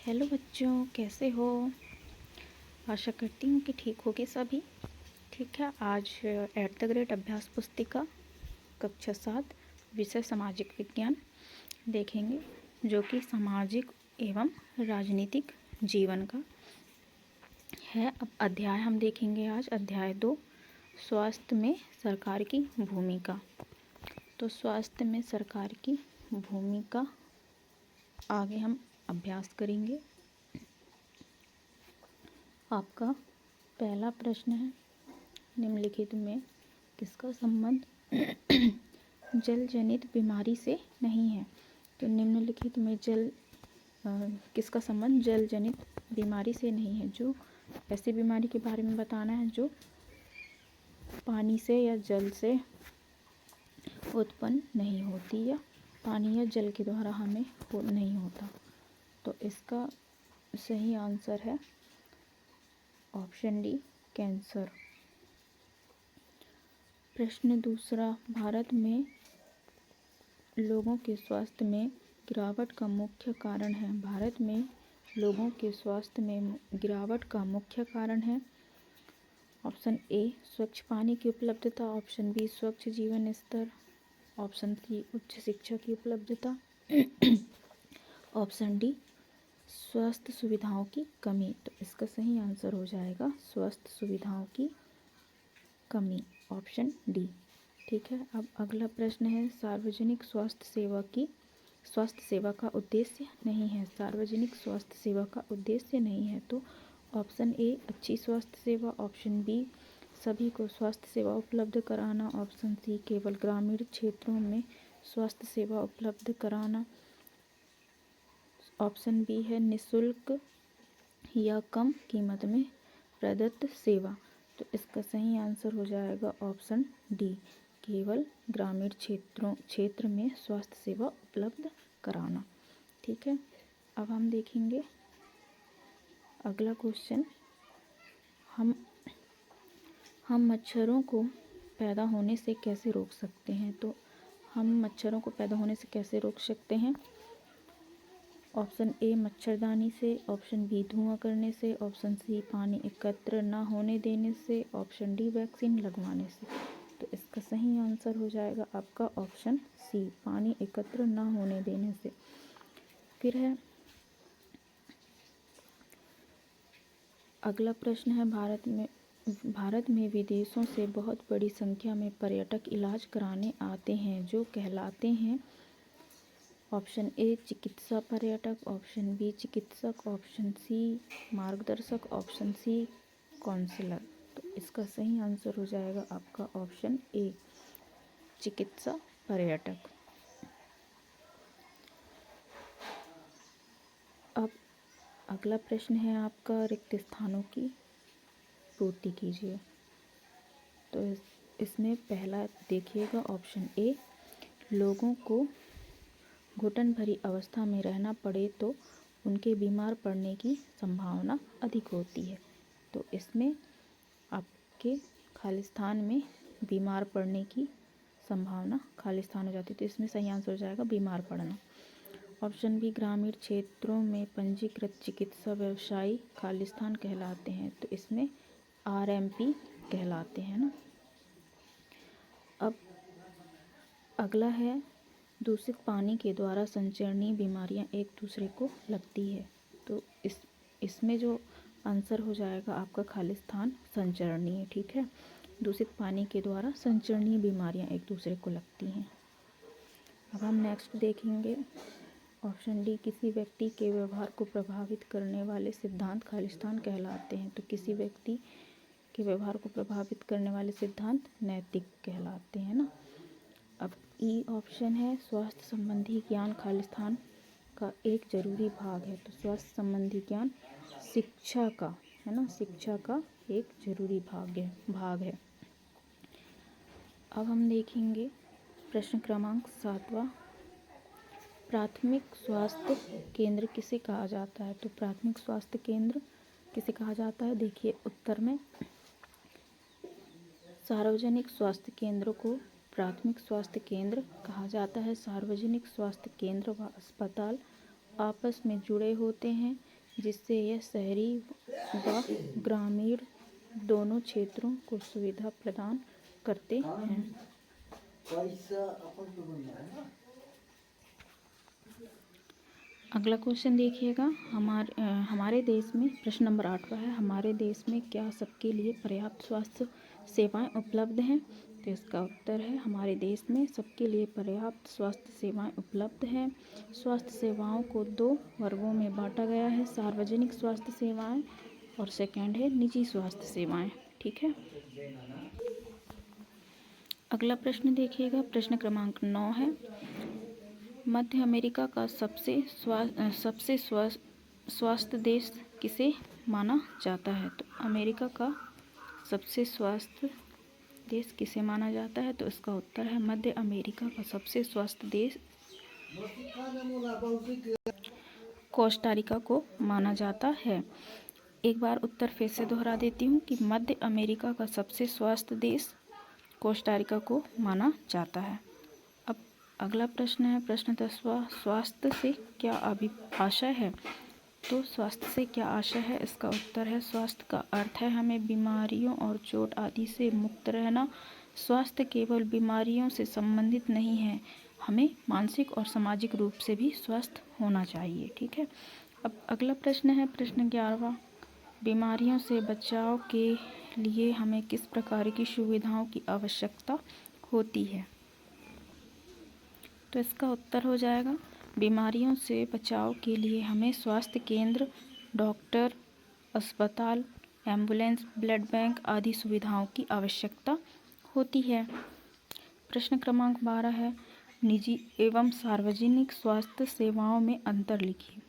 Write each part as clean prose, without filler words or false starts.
Hello बच्चों, कैसे हो। आशा करती हूँ कि ठीक होगे सभी। ठीक है, आज 8th ग्रेड अभ्यास पुस्तिका कक्षा 7 विषय सामाजिक विज्ञान देखेंगे, जो कि सामाजिक एवं राजनीतिक जीवन का है। अब अध्याय हम देखेंगे आज, अध्याय 2, स्वास्थ्य में सरकार की भूमिका। तो स्वास्थ्य में सरकार की भूमिका आगे हम अभ्यास करेंगे। आपका पहला प्रश्न है, निम्नलिखित में किसका संबंध जल जनित बीमारी से नहीं है। तो निम्नलिखित में किसका संबंध जल जनित बीमारी से नहीं है। जो ऐसी बीमारी के बारे में बताना है जो पानी से या जल से उत्पन्न नहीं होती या पानी या जल के द्वारा हमें नहीं होता। तो इसका सही आंसर है ऑप्शन डी, कैंसर। प्रश्न दूसरा, भारत में लोगों के स्वास्थ्य में गिरावट का मुख्य कारण है। भारत में लोगों के स्वास्थ्य में गिरावट का मुख्य कारण है। ऑप्शन ए, स्वच्छ पानी की उपलब्धता। ऑप्शन बी, स्वच्छ जीवन स्तर। ऑप्शन सी, उच्च शिक्षा की उपलब्धता। ऑप्शन डी, स्वास्थ्य सुविधाओं की कमी। तो इसका सही आंसर हो जाएगा स्वास्थ्य सुविधाओं की कमी, ऑप्शन डी। ठीक है, अब अगला प्रश्न है, सार्वजनिक स्वास्थ्य सेवा का उद्देश्य नहीं है। सार्वजनिक स्वास्थ्य सेवा का उद्देश्य नहीं है। तो ऑप्शन ए, अच्छी स्वास्थ्य सेवा। ऑप्शन बी, सभी को स्वास्थ्य सेवा उपलब्ध कराना। ऑप्शन सी, केवल ग्रामीण क्षेत्रों में स्वास्थ्य सेवा उपलब्ध कराना। ऑप्शन बी है निःशुल्क या कम कीमत में प्रदत्त सेवा। तो इसका सही आंसर हो जाएगा ऑप्शन डी, केवल ग्रामीण क्षेत्र में स्वास्थ्य सेवा उपलब्ध कराना। ठीक है, अब हम देखेंगे अगला क्वेश्चन। हम मच्छरों को पैदा होने से कैसे रोक सकते हैं। तो हम मच्छरों को पैदा होने से कैसे रोक सकते हैं। ऑप्शन ए, मच्छरदानी से। ऑप्शन बी, धुआं करने से। ऑप्शन सी, पानी एकत्र न होने देने से। ऑप्शन डी, वैक्सीन लगवाने से। तो इसका सही आंसर हो जाएगा आपका ऑप्शन सी, पानी एकत्र न होने देने से। फिर है अगला प्रश्न है, भारत में विदेशों से बहुत बड़ी संख्या में पर्यटक इलाज कराने आते हैं, जो कहलाते हैं। ऑप्शन ए, चिकित्सा पर्यटक। ऑप्शन बी, चिकित्सक। ऑप्शन सी, मार्गदर्शक। Option C, counsellor. तो इसका सही आंसर हो जाएगा आपका ऑप्शन ए, चिकित्सा पर्यटक। अब अगला प्रश्न है आपका, रिक्त स्थानों की पूर्ति कीजिए। तो इसमें पहला देखिएगा ऑप्शन ए, लोगों को घुटन भरी अवस्था में रहना पड़े तो उनके बीमार पड़ने की संभावना अधिक होती है। तो इसमें आपके खालिस्तान में बीमार पड़ने की संभावना खालिस्तान हो जाती है। तो इसमें सही आंसर हो जाएगा बीमार पड़ना। ऑप्शन बी, ग्रामीण क्षेत्रों में पंजीकृत चिकित्सा व्यवसायी खालिस्तान कहलाते हैं। तो इसमें आरएमपी कहलाते हैं ना। अब अगला है, दूषित पानी के द्वारा संचरणीय बीमारियां एक दूसरे को लगती है। तो इसमें जो आंसर हो जाएगा आपका खालिस्तान संचरणीय। ठीक है, दूषित पानी के द्वारा संचरणीय बीमारियां एक दूसरे को लगती हैं। अब हम नेक्स्ट देखेंगे ऑप्शन डी, किसी व्यक्ति के व्यवहार को प्रभावित करने वाले सिद्धांत खालिस्तान कहलाते हैं। तो किसी व्यक्ति के व्यवहार को प्रभावित करने वाले सिद्धांत नैतिक कहलाते हैं ना। अब ई ऑप्शन है, स्वास्थ्य संबंधी ज्ञान खालिस्तान का एक जरूरी भाग है। तो स्वास्थ्य संबंधी ज्ञान शिक्षा का है ना, शिक्षा का एक जरूरी भाग है। अब हम देखेंगे प्रश्न क्रमांक 7वां, प्राथमिक स्वास्थ्य केंद्र किसे कहा जाता है। तो प्राथमिक स्वास्थ्य केंद्र किसे कहा जाता है, देखिए उत्तर में, सार्वजनिक स्वास्थ्य केंद्र को प्राथमिक स्वास्थ्य केंद्र कहा जाता है। सार्वजनिक स्वास्थ्य केंद्र व अस्पताल आपस में जुड़े होते हैं, जिससे यह शहरी व ग्रामीण दोनों क्षेत्रों को सुविधा प्रदान करते हैं। अगला क्वेश्चन देखिएगा, हमारे देश में प्रश्न नंबर 8 है, हमारे देश में क्या सबके लिए पर्याप्त स्वास्थ्य सेवाएं उपलब्ध हैं? तो इसका उत्तर है हमारे देश में सबके लिए पर्याप्त स्वास्थ्य सेवाएं उपलब्ध हैं। स्वास्थ्य सेवाओं को 2 वर्गों में बांटा गया है, सार्वजनिक स्वास्थ्य सेवाएं और सेकंड है निजी स्वास्थ्य सेवाएं। ठीक है। अगला प्रश्न देखिएगा, प्रश्न क्रमांक 9 है, मध्य अमेरिका का सबसे स्वस्थ देश किसे माना जाता है? तो अमेरिका का सबसे स्वस्थ देश किसे माना जाता है? तो इसका उत्तर है मध्य अमेरिका का सबसे स्वस्थ देश कोस्टारिका को माना जाता है। एक बार उत्तर फिर से दोहरा देती हूँ कि मध्य अमेरिका का सबसे स्वस्थ देश कोस्टारिका को माना जाता है। अब अगला प्रश्न है, प्रश्न 10वां, स्वास्थ्य से क्या आशय है? तो स्वास्थ्य से क्या आशय है? इसका उत्तर है स्वास्थ्य का अर्थ है हमें बीमारियों और चोट आदि से मुक्त रहना। स्वास्थ्य केवल बीमारियों से संबंधित नहीं है, हमें मानसिक और सामाजिक रूप से भी स्वस्थ होना चाहिए। ठीक है। अब अगला प्रश्न है, प्रश्न 11वां, बीमारियों से बचाव के लिए हमें किस प्रकार की सुविधाओं की आवश्यकता होती है? तो इसका उत्तर हो जाएगा बीमारियों से बचाव के लिए हमें स्वास्थ्य केंद्र, डॉक्टर, अस्पताल, एम्बुलेंस, ब्लड बैंक आदि सुविधाओं की आवश्यकता होती है। प्रश्न क्रमांक 12 है, निजी एवं सार्वजनिक स्वास्थ्य सेवाओं में अंतर लिखिए।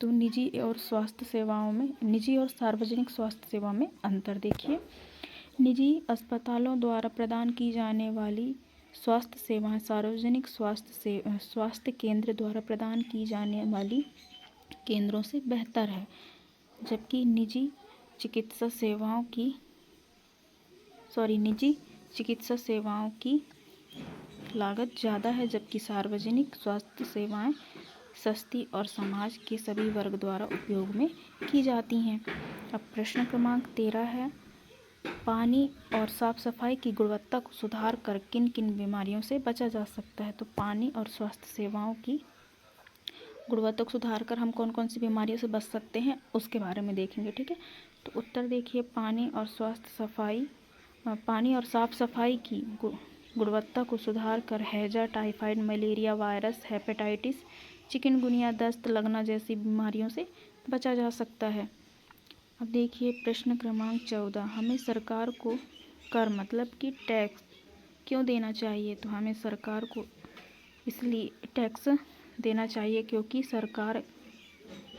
तो निजी और सार्वजनिक स्वास्थ्य सेवा में अंतर देखिए। निजी अस्पतालों द्वारा प्रदान की जाने वाली स्वास्थ्य सेवाएं सार्वजनिक स्वास्थ्य केंद्र द्वारा प्रदान की जाने वाली केंद्रों से बेहतर है, जबकि निजी चिकित्सा सेवाओं की लागत ज़्यादा है, जबकि सार्वजनिक स्वास्थ्य सेवाएं सस्ती और समाज के सभी वर्ग द्वारा उपयोग में की जाती हैं। अब प्रश्न क्रमांक 13 है, पानी और साफ सफाई की गुणवत्ता को सुधार कर किन किन बीमारियों से बचा जा सकता है? तो पानी और स्वास्थ्य सेवाओं की गुणवत्ता को सुधार कर हम कौन कौन सी बीमारियों से बच सकते हैं उसके बारे में देखेंगे। ठीक है। तो उत्तर देखिए, पानी और साफ सफाई की गुणवत्ता को सुधार कर हैजा, typhoid, malaria virus, hepatitis, chikungunya, दस्त लगना जैसी बीमारियों से बचा जा सकता है। अब देखिए प्रश्न क्रमांक 14, हमें सरकार को कर मतलब कि टैक्स क्यों देना चाहिए? तो हमें सरकार को इसलिए टैक्स देना चाहिए क्योंकि सरकार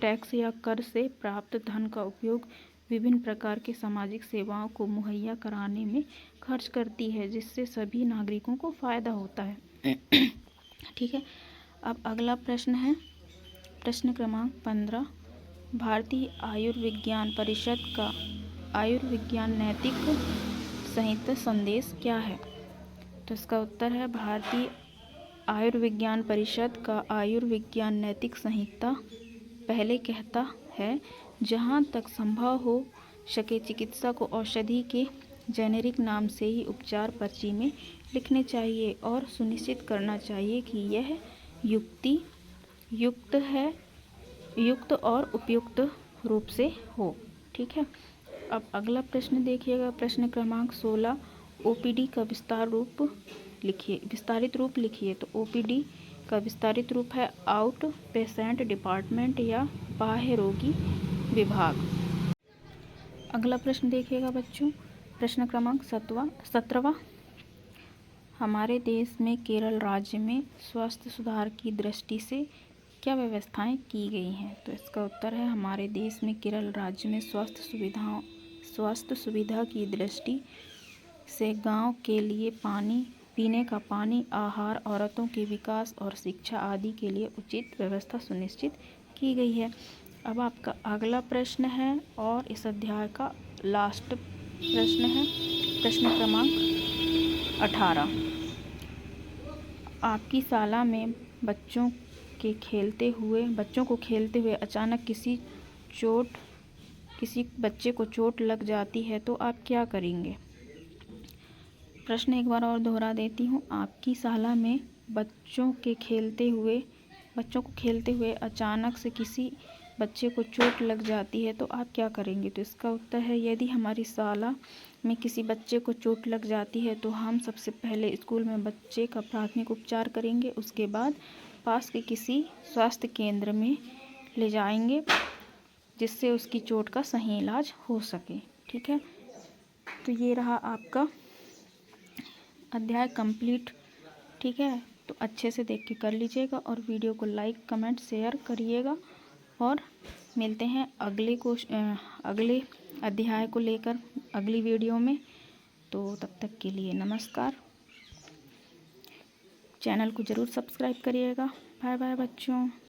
टैक्स या कर से प्राप्त धन का उपयोग विभिन्न प्रकार के सामाजिक सेवाओं को मुहैया कराने में खर्च करती है, जिससे सभी नागरिकों को फ़ायदा होता है। ठीक है। अब अगला प्रश्न है, प्रश्न क्रमांक 15, भारतीय आयुर्विज्ञान परिषद का आयुर्विज्ञान नैतिक संहिता संदेश क्या है? तो इसका उत्तर है भारतीय आयुर्विज्ञान परिषद का आयुर्विज्ञान नैतिक संहिता पहले कहता है, जहाँ तक संभव हो सके चिकित्सा को औषधि के जेनेरिक नाम से ही उपचार पर्ची में लिखने चाहिए और सुनिश्चित करना चाहिए कि यह युक्त और उपयुक्त रूप से हो। ठीक है। अब अगला प्रश्न देखिएगा, प्रश्न क्रमांक 16, ओपीडी का विस्तारित रूप लिखिए। तो ओपीडी का विस्तारित रूप है आउट पेशेंट डिपार्टमेंट या बाह्य रोगी विभाग। अगला प्रश्न देखिएगा बच्चों, प्रश्न क्रमांक 17वां, हमारे देश में केरल राज्य में स्वास्थ्य सुधार की दृष्टि से क्या व्यवस्थाएं की गई हैं? तो इसका उत्तर है हमारे देश में केरल राज्य में स्वास्थ्य सुविधा की दृष्टि से गांव के लिए पीने का पानी, आहार, औरतों के विकास और शिक्षा आदि के लिए उचित व्यवस्था सुनिश्चित की गई है। अब आपका अगला प्रश्न है और इस अध्याय का लास्ट प्रश्न है, प्रश्न क्रमांक 18, आपकी शाला में बच्चों बच्चों को खेलते हुए अचानक किसी बच्चे को चोट लग जाती है तो आप क्या करेंगे। प्रश्न एक बार और दोहरा देती हूँ। आपकी शाला में बच्चों को खेलते हुए अचानक से किसी बच्चे को चोट लग जाती है तो आप क्या करेंगे। तो इसका उत्तर है, यदि हमारी शाला में किसी बच्चे को चोट लग जाती है तो हम सबसे पहले स्कूल में बच्चे का प्राथमिक उपचार करेंगे। उसके बाद पास के किसी स्वास्थ्य केंद्र में ले जाएंगे जिससे उसकी चोट का सही इलाज हो सके। ठीक है, तो ये रहा आपका अध्याय कंप्लीट। ठीक है, तो अच्छे से देख के कर लीजिएगा और वीडियो को लाइक कमेंट शेयर करिएगा और मिलते हैं अगले अध्याय को लेकर अगली वीडियो में। तो तब तक के लिए नमस्कार। चैनल को ज़रूर सब्सक्राइब करिएगा। बाय बाय बच्चों।